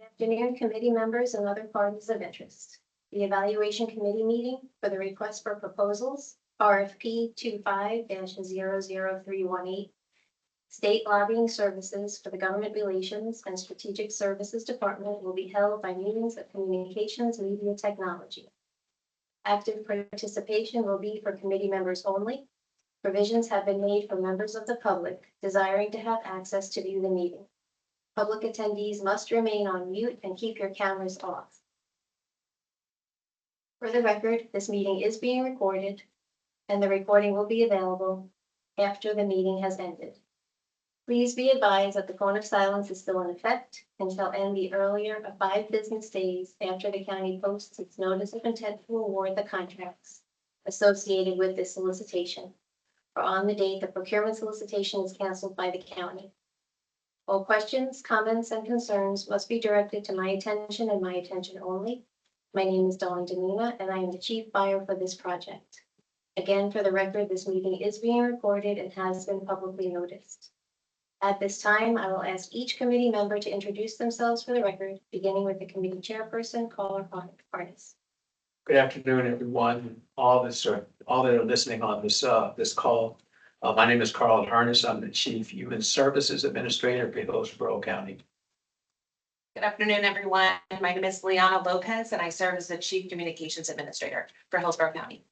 Afternoon, committee members and other parties of interest. The Evaluation Committee meeting for the request for proposals, RFP-25-00318, State Lobbying Services for the Government Relations and Strategic Services Department will be held by meetings of Communications Media Technology. Active participation will be for committee members only. Provisions have been made for members of the public desiring to have access to view the meeting. Public attendees must remain on mute and keep your cameras off. For the record, this meeting is being recorded, and the recording will be available after the meeting has ended. Please be advised that the cone of silence is still in effect and shall end the earlier of 5 business days after the county posts its notice of intent to award the contracts associated with this solicitation, or on the date the procurement solicitation is canceled by the county. All questions, comments, and concerns must be directed to my attention and my attention only. My name is Dawn Danina, and I am the chief buyer for this project. Again, for the record, this meeting is being recorded and has been publicly noticed. At this time, I will ask each committee member to introduce themselves for the record, beginning with the committee chairperson, Caller Harness. Good afternoon, everyone. All that are listening on this call. My name is Carl Harness. I'm the Chief Human Services Administrator for Hillsborough County. Good afternoon, everyone. My name is Liana Lopez, and I serve as the Chief Communications Administrator for Hillsborough County.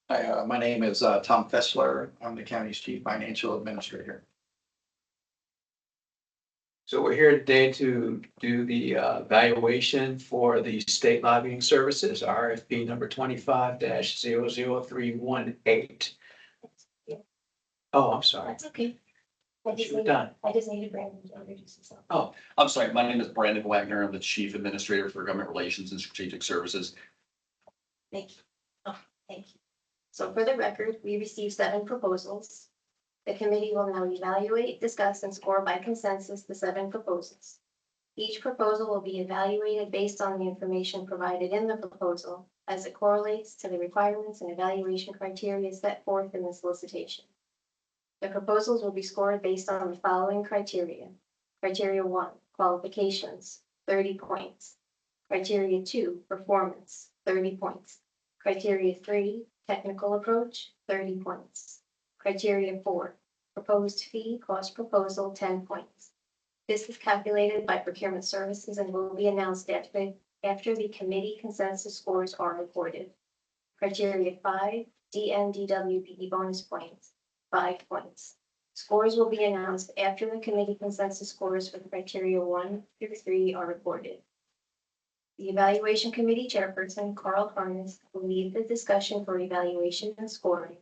Hi, my name is Tom Fessler. I'm the county's Chief Financial Administrator. So we're here today to do the evaluation for the state lobbying services, RFP number 25-00318. Oh, I'm sorry. That's okay. I just needed Brandon to introduce himself. Oh, I'm sorry. My name is Brandon Wagner. I'm the Chief Administrator for Government Relations and Strategic Services. Thank you. Oh, thank you. So for the record, we received 7 proposals. The committee will now evaluate, discuss, and score by consensus the 7 proposals. Each proposal will be evaluated based on the information provided in the proposal as it correlates to the requirements and evaluation criteria set forth in the solicitation. The proposals will be scored based on the following criteria. Criteria 1, qualifications, 30 points. Criteria 2, performance, 30 points. Criteria 3, technical approach, 30 points. Criteria 4, proposed fee cost proposal, 10 points. This is calculated by procurement services and will be announced after the committee consensus scores are reported. Criteria 5, DNDWPE bonus points, 5 points. Scores will be announced after the committee consensus scores for criteria 1 through 3 are reported. The evaluation committee chairperson, Carl Harness, will lead the discussion for evaluation and scoring.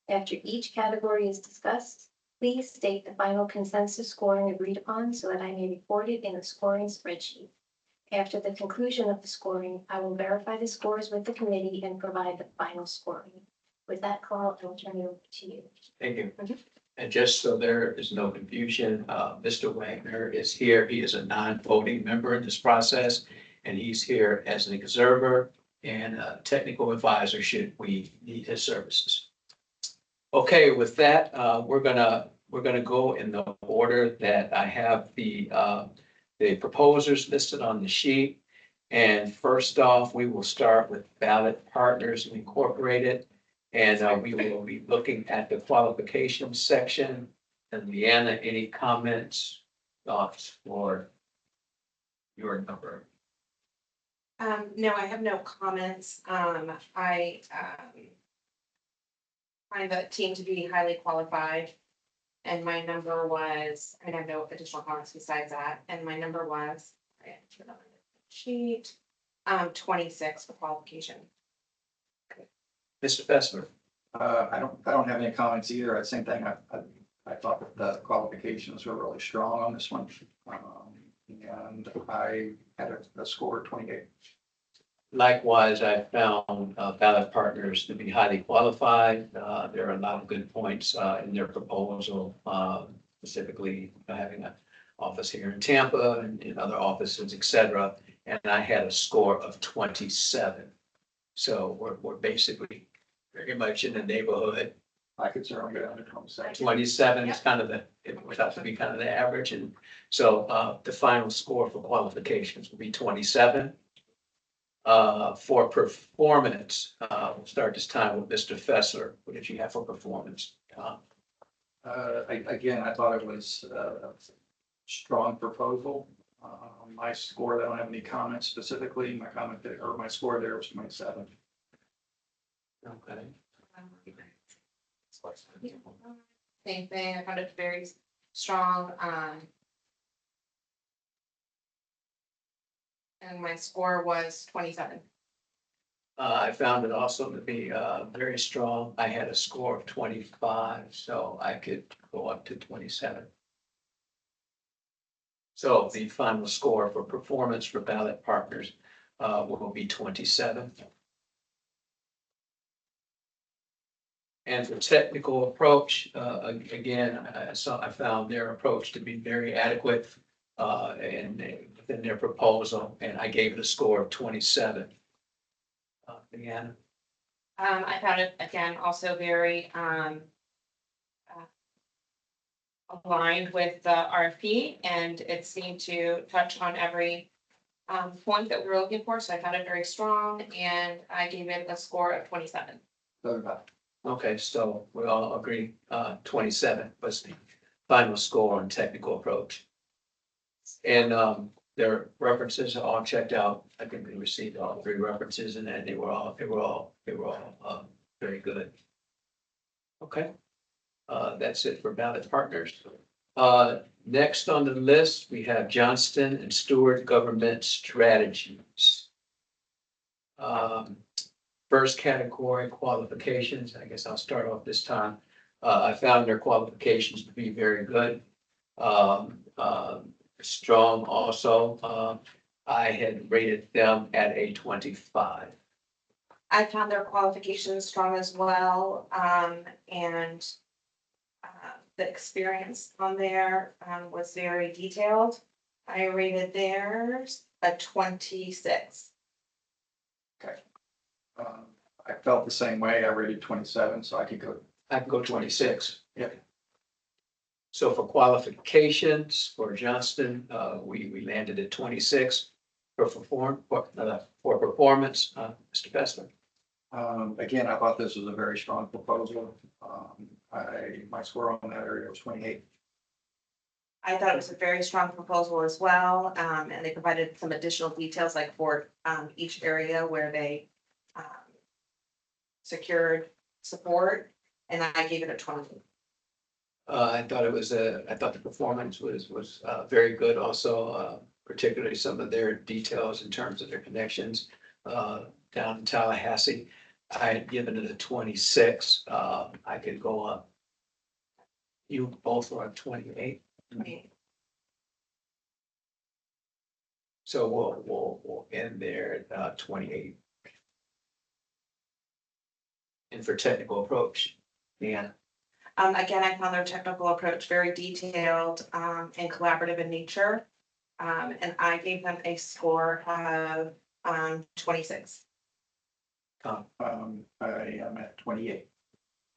After each category is discussed, please state the final consensus scoring agreed upon so that I may report it in the scoring spreadsheet. After the conclusion of the scoring, I will verify the scores with the committee and provide the final scoring. With that, Carl, I will turn it over to you. Thank you. And just so there is no confusion, Mr. Wagner is here. He is a non-voting member in this process, and he's here as an observer and a technical advisor should we need his services. Okay, with that, we're gonna go in the order that I have the proposers listed on the sheet. And first off, we will start with Ballot Partners Incorporated. And we will be looking at the qualifications section. And Leanna, any comments, thoughts for your number? No, I have no comments. I find the team to be highly qualified. And my number was, I have no additional comments besides that. And my number was, I entered on the sheet, 26 for qualification. Mr. Fessler. I don't have any comments either. Same thing. I thought that the qualifications were really strong on this one. And I had a score of 28. Likewise, I found Ballot Partners to be highly qualified. There are a lot of good points in their proposal, specifically having an office here in Tampa and in other offices, etc. And I had a score of 27. So we're basically very much in the neighborhood I could certainly go down to 27. 27 is kind of it would have to be kind of the average, and so, the final score for qualifications will be 27. For performance, we'll start this time with Mr. Fessler. What did you have for performance? Again, I thought it was a strong proposal. My score, I don't have any comments specifically. My comment there, or my score there was 27. Okay. Same thing, I found it very strong, and my score was 27. I found it also to be, very strong. I had a score of 25, so I could go up to 27. So the final score for performance for ballot partners, will be 27. And for technical approach, again, I found their approach to be very adequate, and within their proposal, and I gave it a score of 27. Leanna? I found it, again, also very, aligned with the RFP, and it seemed to touch on every, point that we were looking for, so I found it very strong, and I gave it a score of 27. Okay, so we all agree, 27 was the final score on technical approach. And, their references are all checked out. I think they received all 3 references, and then they were all very good. Okay, that's it for ballot partners. Next on the list, we have Johnston and Stewart Government Strategies. First category, qualifications. I guess I'll start off this time. I found their qualifications to be very good. Strong also. I had rated them at a 25. I found their qualifications strong as well, and the experience on there was very detailed. I rated theirs a 26. I felt the same way. I rated 27, so I could go. I can go 26. Yeah. So for qualifications for Johnston, we landed at 26 for performance, Mr. Fessler. Again, I thought this was a very strong proposal. My score on that area was 28. I thought it was a very strong proposal as well, and they provided some additional details like for each area where they secured support, and I gave it a 20. I thought the performance was very good also, particularly some of their details in terms of their connections down in Tallahassee. I had given it a 26. I could go up. You both were on 28. 28. So we'll end there at 28. And for technical approach, yeah. Again, I found their technical approach very detailed and collaborative in nature. And I gave them a score of 26. Tom, I am at 28.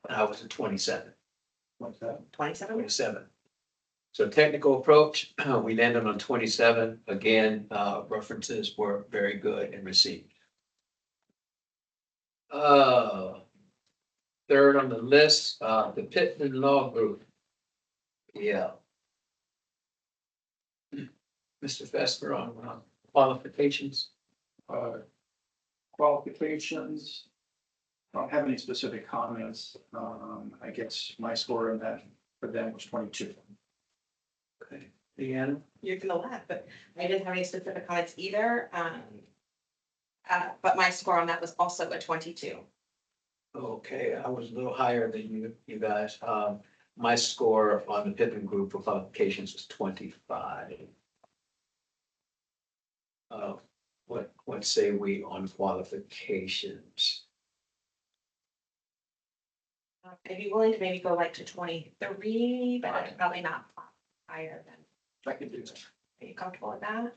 I was at 27. 27. 27? 27. So technical approach, we landed on 27. Again, references were very good and received. Third on the list, the Pittman Law Group. Yeah. Mr. Vesper on qualifications. Qualifications. I don't have any specific comments. I guess my score in that for them was 22. Okay, Deanna. You're gonna laugh, but I didn't have any specific comments either. But my score on that was also a 22. Okay, I was a little higher than you guys. My score on the Pittman Group for qualifications was 25. What say we on qualifications? I'd be willing to maybe go like to 23, but Right. probably not higher than. I can do that. Are you comfortable with that?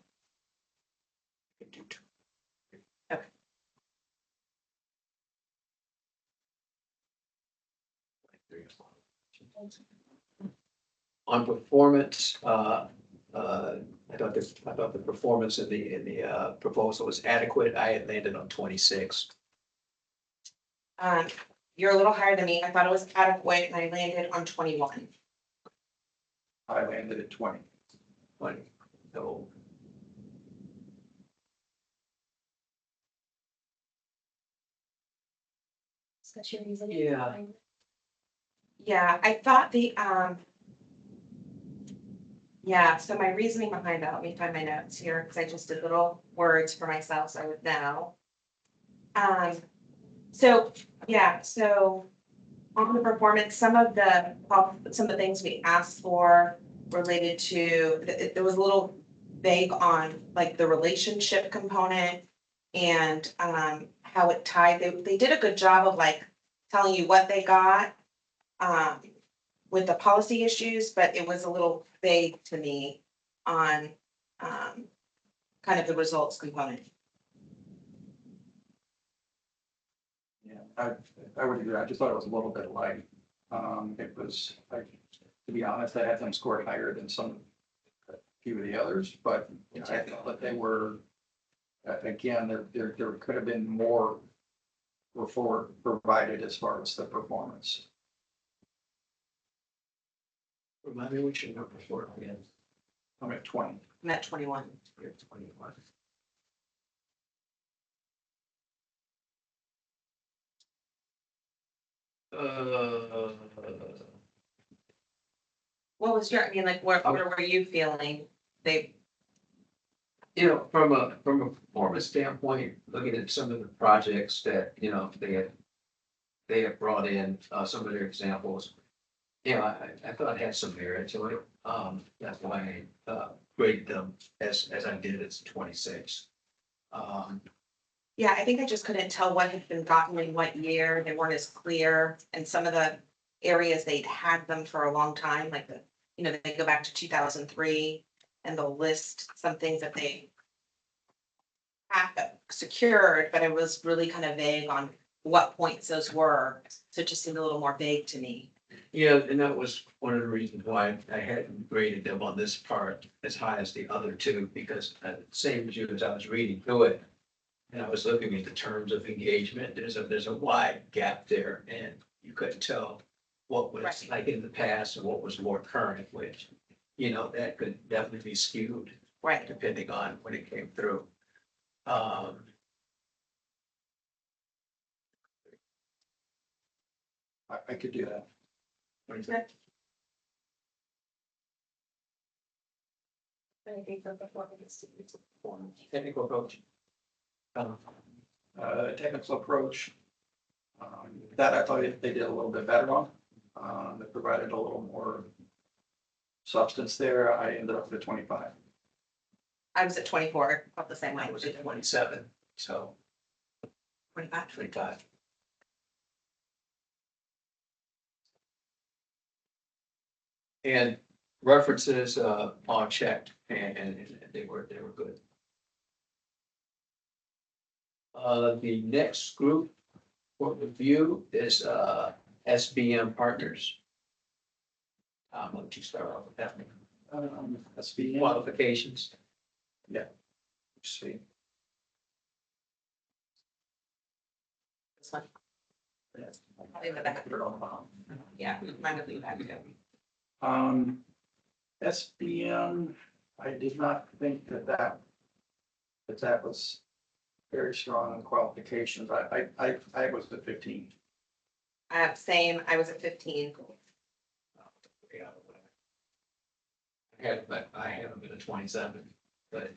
On performance, I thought the performance in the proposal was adequate. I had landed on 26. You're a little higher than me. I thought it was adequate and I landed on 21. I landed at 20. 20. So Discuss your reasoning. Yeah. Yeah, I thought yeah, so my reasoning behind that, let me find my notes here, because I just did little words for myself, so I would know. So, yeah, so on the performance, some of the things we asked for related to, it was a little vague on like the relationship component and how it tied, they did a good job of like telling you what they got with the policy issues, but it was a little vague to me on kind of the results component. Yeah, I would agree. I just thought it was a little bit light. It was, to be honest, I had them scored higher than a few of the others, but you know, I thought that they were, again, there could have been more provided as far as the performance. remind me which number for again. I'm at 20. I'm at 21. You're 21. What was your, I mean, like, what were you feeling? You know, from a performance standpoint, looking at some of the projects that, you know, they have brought in, some of their examples. Yeah, I thought it had some merit to it. That's why I graded them as I did as 26. Yeah, I think I just couldn't tell what had been gotten in what year. They weren't as clear. And some of the areas they'd had them for a long time, like they go back to 2003 and they'll list some things that they have secured, but it was really kind of vague on what points those were. So it just seemed a little more vague to me. Yeah, and that was one of the reasons why I hadn't graded them on this part as high as the other two, because same as you, as I was reading through it, and I was looking at the terms of engagement, there's a wide gap there, and you couldn't tell what was Right. like in the past and what was more current, which, you know, that could definitely be skewed Right. depending on when it came through. I could do that. What is that? I think for performance. Technical approach. Technical approach. That I thought they did a little bit better on. They provided a little more substance there. I ended up at 25. I was at 24, felt the same way. I was at 27, so 25. 25. And references all checked, and they were good. The next group for review is SBM Partners. I'll let you start off with that one. SBM. Qualifications. Let's see. This one. I'll leave it back. Yeah, mine would leave that too. SBM, I did not think that was very strong in qualifications. I was at 15. Same, I was at 15. Yeah. I have them at a 27, but.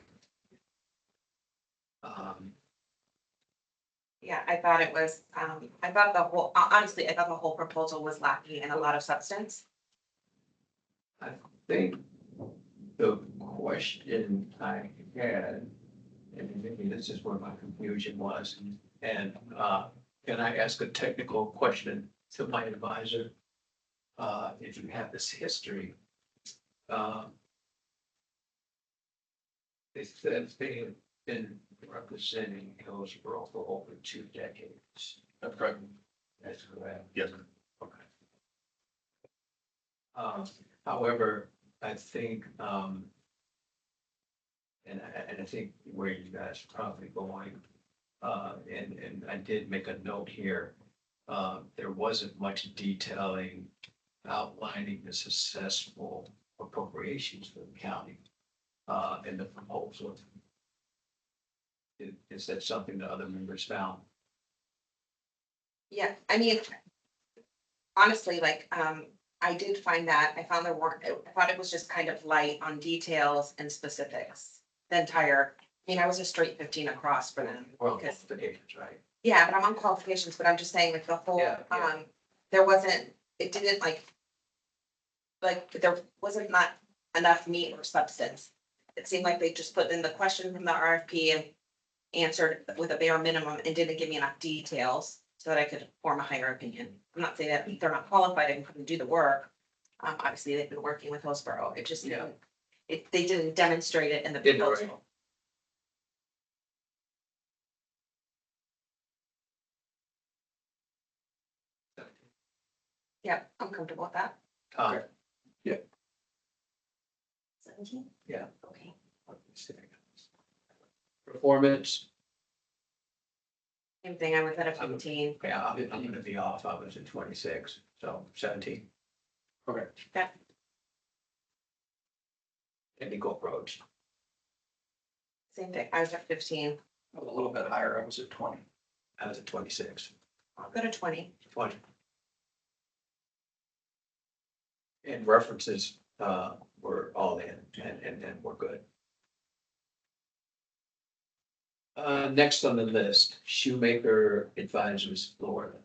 Yeah, I thought it was, I thought honestly, I thought the whole proposal was lacking in a lot of substance. I think the question I had, and maybe this is where my confusion was, and can I ask a technical question to my advisor? If you have this history, they said they have been representing Hillsborough for over 2 decades. That's correct. That's correct. Yes. Okay. However, I think, and I think where you guys are probably going, and I did make a note here. There wasn't much detailing outlining the successful appropriations for the county, in the proposal. Is that something that other members found? Yeah, I mean, honestly, like, I did find that, I found there weren't, I thought it was just kind of light on details and specifics. The entire, I mean, I was a straight 15 across for them, Well, because, the agents, right? yeah, but I'm on qualifications, but I'm just saying like the whole, Yeah, yeah. there wasn't, it didn't like, there wasn't not enough meat or substance. It seemed like they just put in the question from the RFP and answered with a bare minimum and didn't give me enough details so that I could form a higher opinion. I'm not saying that they're not qualified and couldn't do the work. Obviously, they've been working with Hillsborough. It just, Yeah. they didn't demonstrate it in the Didn't, right. proposal. Yeah, I'm comfortable with that. Tom? 17? Yeah. Okay. Performance, Same thing, I was at a 15. yeah, I'm gonna be off, I was at 26, so 17. Okay. Technical approach, Same thing, I was at 15. I was a little bit higher. I was at 20. I was at 26, I'll go to 20. 20. And references, were all in and we're good. Next on the list, Shoemaker Advisors, Florida.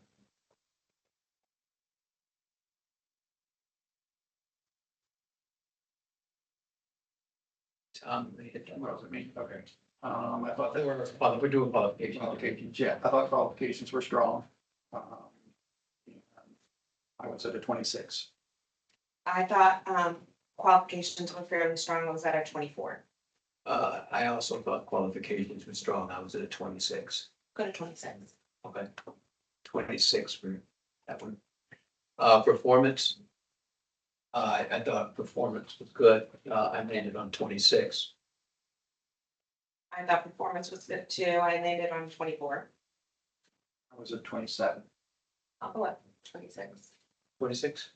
They hit that. What else I mean? Okay. I thought They they were were, we're doing qualifications. qualifications. Yeah, I thought qualifications were strong. I was at a 26. I thought qualifications were fairly strong, I was at a 24. I also thought qualifications were strong, I was at a 26. Go to 26. Okay. 26 for that one. Performance. I thought performance was good. I landed on 26. I thought performance was good too, I landed on 24. I was at 27. I'll go up 26. 26.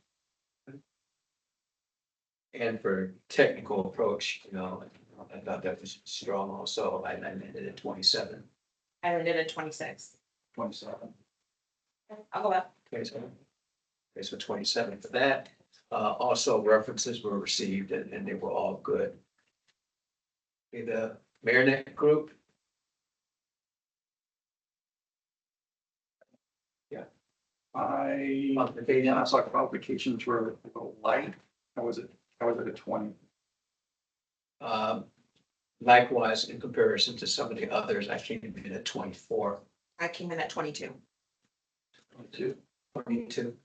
And for technical approach, I thought that was strong also. I landed at 27. I landed at 26. 27. I'll go up. 27. Okay, so 27 for that. Also references were received and they were all good. Okay, the Marinette Group. I Qualification. saw qualifications were a little light. I was at a 20. Likewise, in comparison to some of the others, I came in at 24. I came in at 22. 22. 22.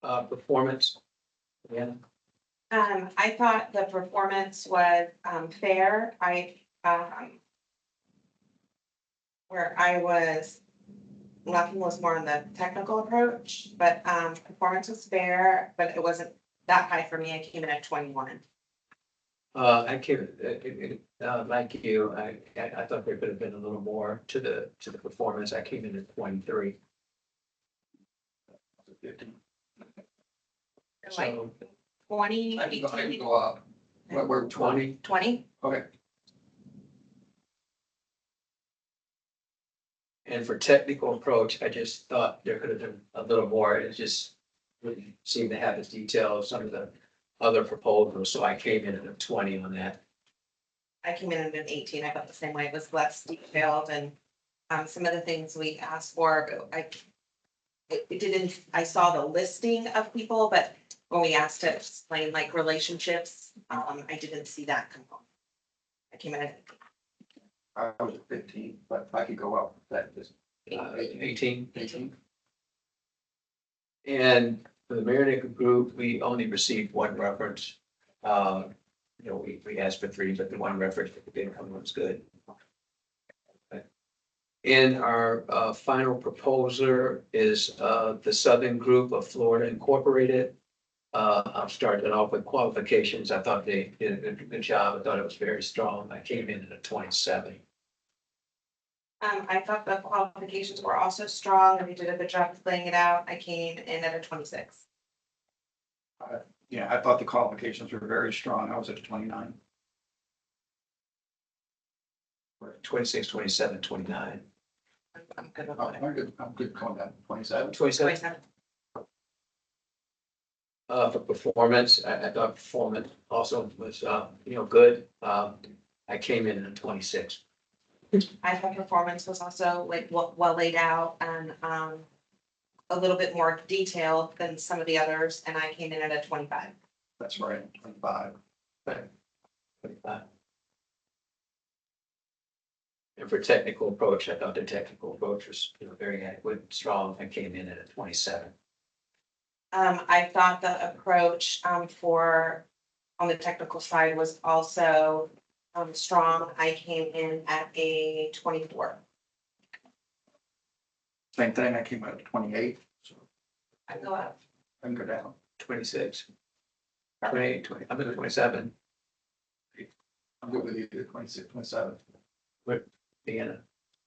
Performance. Yeah. I thought the performance was fair. Where I was lacking was more on the technical approach, but performance was fair, but it wasn't that high for me. I came in at 21. I came, like you, I thought there could have been a little more to the performance. I came in at 23. 15. Like So 20, I can 18, go up. We're 20. 20. Okay. And for technical approach, I just thought there could have been a little more. It just wouldn't seem to have the detail of some of the other proposals. So I came in at a 20 on that. I came in at an 18. I felt the same way. It was less detailed and some of the things we asked for, it didn't, I saw the listing of people, but when we asked to explain like relationships, I didn't see that component. I came in at I was at 15, but I could go up. That is 18. 18. And for the Marinette Group, we only received one reference. We asked for 3, but the one reference that didn't come was good. Okay. And our final proposer is the Southern Group of Florida Incorporated. I'll start it off with qualifications. I thought they did a good job. I thought it was very strong. I came in at a 27. I thought the qualifications were also strong and we did a good job of laying it out. I came in at a 26. Yeah, I thought the qualifications were very strong. I was at 29. 26, 27, 29. I'm good with Oh, it. I'm good going down to 27. 27. 27. For performance, I thought performance also was, good. I came in at 26. I thought performance was also like well laid out and a little bit more detailed than some of the others, and I came in at a 25. That's right, 25. 25. And for technical approach, I thought the technical approach was, very adequate, and strong. I came in at a 27. I thought the approach for on the technical side was also strong. I came in at a 24. Same thing, I came out at 28, so I go up. I can go down. 26. 28, 20, I'm at 27. I'm good with either 26, 27. Deanna,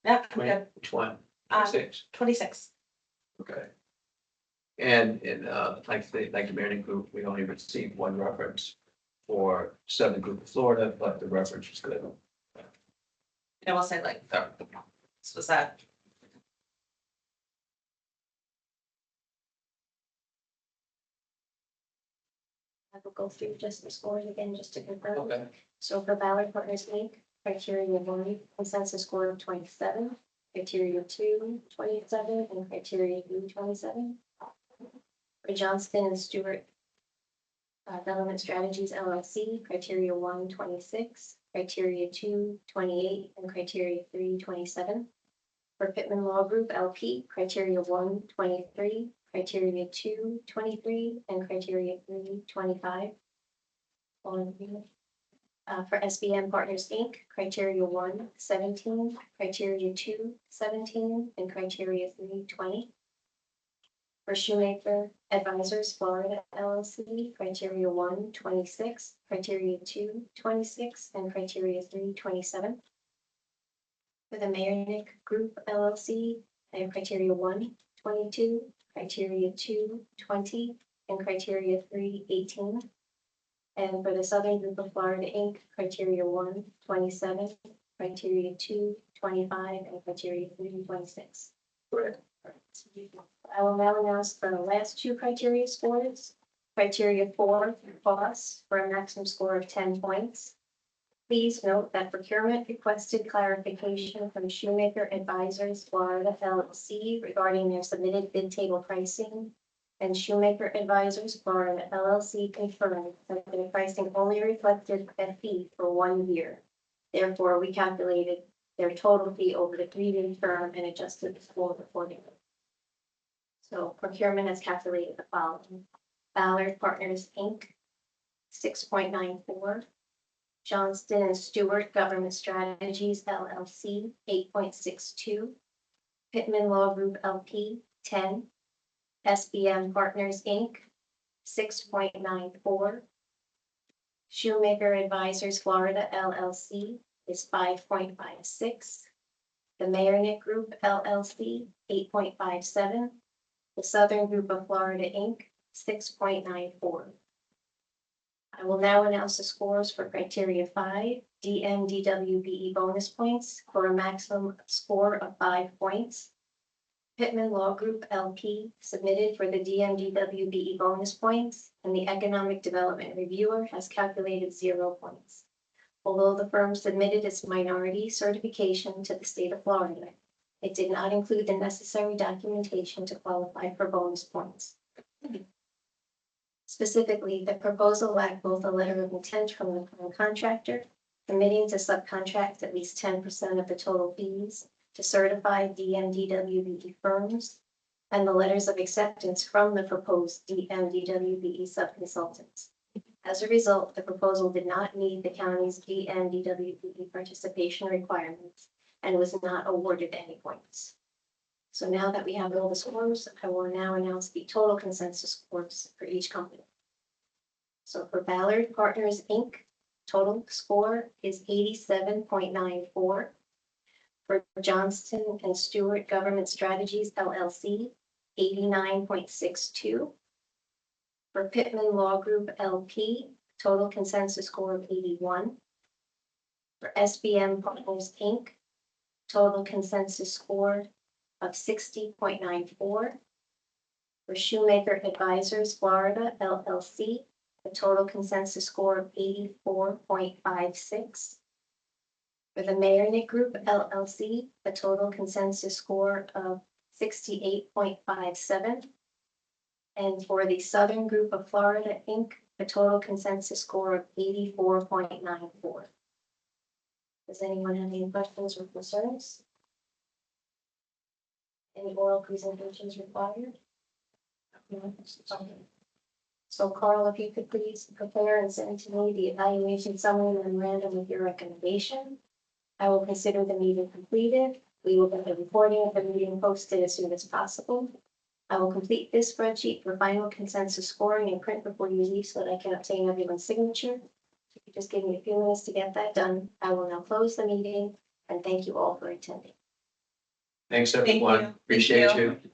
Yeah, 20, good. which one? 26. 26. Okay. And like the Marion Group, we only received one reference for Southern Group of Florida, but the reference was good. I will say like this was that. I will go through just the scores again, just to confirm. Okay. So for Ballard Partners Inc., criteria 1, consensus score of 27, criteria 2, 27, and criteria 3, 27. For Johnston and Stewart Government Strategies LLC, criteria 1, 26, criteria 2, 28, and criteria 3, 27. For Pittman Law Group LP, criteria 1, 23, criteria 2, 23, and criteria 3, 25. For SBM Partners Inc., criteria 1, 17, criteria 2, 17, and criteria 3, 20. For Shoemaker Advisors Florida LLC, criteria 1, 26, criteria 2, 26, and criteria 3, 27. For the Mayernick Group LLC, I have criteria 1, 22, criteria 2, 20, and criteria 3, 18. And for the Southern Group of Florida Inc., criteria 1, 27, criteria 2, 25, and criteria 3, 26. Correct. I will now announce the last two criteria scores. Criteria 4, costs, for a maximum score of 10 points. Please note that procurement requested clarification from Shoemaker Advisors Florida LLC regarding their submitted bid table pricing. And Shoemaker Advisors Florida LLC confirmed that their pricing only reflected a fee for 1 year. Therefore, we calculated their total fee over the 3-year term and adjusted the score accordingly. So procurement has calculated the following: Ballard Partners Inc., 6.94. Johnston and Stewart Government Strategies LLC, 8.62. Pittman Law Group LP, 10. SBM Partners Inc., 6.94. Shoemaker Advisors Florida LLC is 5.56. The Mayernick Group LLC, 8.57. The Southern Group of Florida Inc., 6.94. I will now announce the scores for criteria 5, DMDWBE bonus points for a maximum score of 5 points. Pittman Law Group LP submitted for the DMDWBE bonus points, and the Economic Development Reviewer has calculated 0 points. Although the firm submitted its minority certification to the state of Florida, it did not include the necessary documentation to qualify for bonus points. Specifically, the proposal lacked both a letter of intent from the prime contractor, committing to subcontract at least 10% of the total fees to certified DMDWBE firms, and the letters of acceptance from the proposed DMDWBE subconsultants. As a result, the proposal did not meet the county's DMDWBE participation requirements and was not awarded any points. So now that we have all the scores, I will now announce the total consensus scores for each company. So for Ballard Partners, Inc., total score is 87.94. For Johnston and Stewart Government Strategies LLC, 89.62. For Pittman Law Group LP, total consensus score of 81. For SBM Partners, Inc., total consensus score of 60.94. For Shoemaker Advisors Florida LLC, a total consensus score of 84.56. For the Mayernick Group LLC, a total consensus score of 68.57. And for the Southern Group of Florida, Inc., a total consensus score of 84.94. Does anyone have any questions or concerns? Any oral presentations required? No? Okay. So Carl, if you could please prepare and send to me the evaluation summary memorandum with your recommendation. I will consider the meeting completed. We will get the recording of the meeting posted as soon as possible. I will complete this spreadsheet for final consensus scoring and print before you leave so that I can obtain everyone's signature. If you could just give me a few minutes to get that done, I will now close the meeting and thank you all for attending. Thanks, Thank everyone. you. Appreciate Thank you.